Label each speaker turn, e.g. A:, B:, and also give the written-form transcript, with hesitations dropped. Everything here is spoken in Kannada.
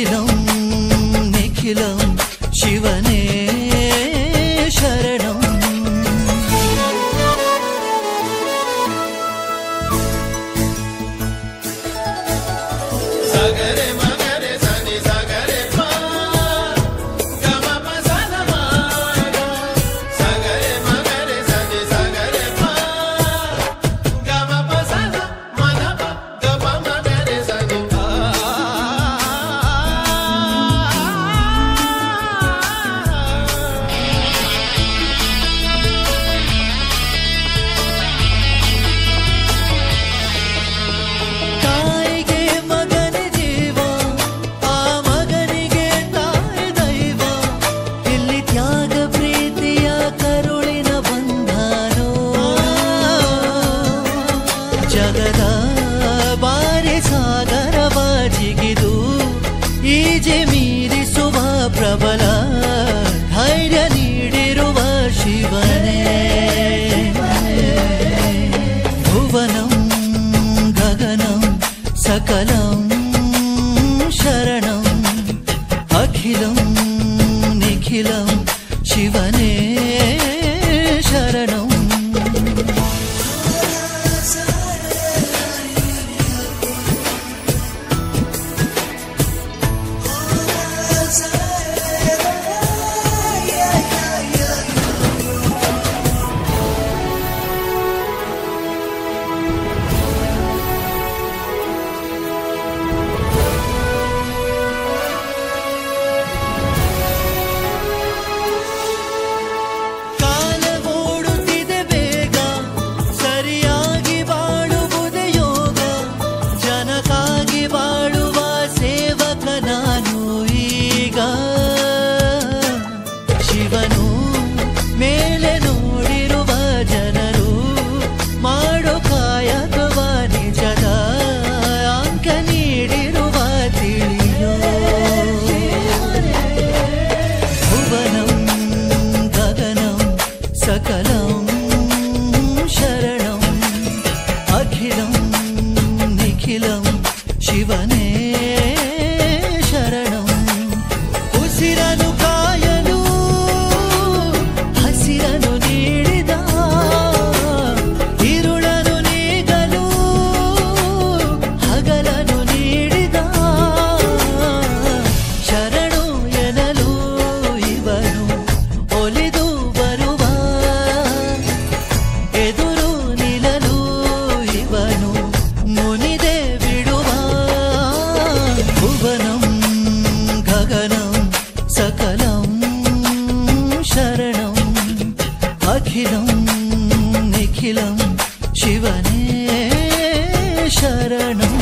A: अखिलं निखिलं शिवने शरणम्
B: सगरे मगरे सनि सगरे पा गम पसन मागा सगरे मगरे सनि सगरे पा गम पसन मन पा गम मगरे सनि पा
A: ಜಗದ ಬಾರಿ ಸಾಗರವ ಜಿಗಿದು ಈಜೆ ಮೀರಿಸುವ ಪ್ರಬಲ ಧೈರ್ಯ ನೀಡಿರುವ ಶಿವನೇ ಭುವನಂ ಗಗನಂ ಸಕಲಂ ಶರಣಂ ಅಖಿಲಂ ನಿಖಿಲಂ ಶಿವನೇ ಶರಣಂ ಶಿವನು ಮೇಲೆ ನೋಡಿರುವ ಜನರು ಮಾಡೋ ಕಾಯಕವ ನಿಜದ ಅಂಕ ನೀಡಿರುವ ತಿಳಿಯೋ ಭುವನಂ ಗಗನಂ ಸಕಲಂ ಶರಣಂ ಅಖಿಲಂ ನಿಖಿಲಂ ಶಿವನೇ ಶರಣಂ ಉಸಿರನು ಕಾಯಲು ಹಸಿರನು ನೀಡಿದ ಇರುಳನು ನೀಗಲು ಹಗಲನು ನೀಡಿದ ಶರಣು ಎನ್ನಲು ಇವನು ಒಲಿದು ಬರುವ ಎದುರು ನಿಲ್ಲಲು ಇವನು ಮುನಿದೆ ಬಿಡುವ ಭುವನಂ ಗಗನಂ ಸಕಲಂ ಶರಣಂ ಅಖಿಲಂ ನಿಖಿಲಂ ಶಿವನೇ ಶರಣಂ.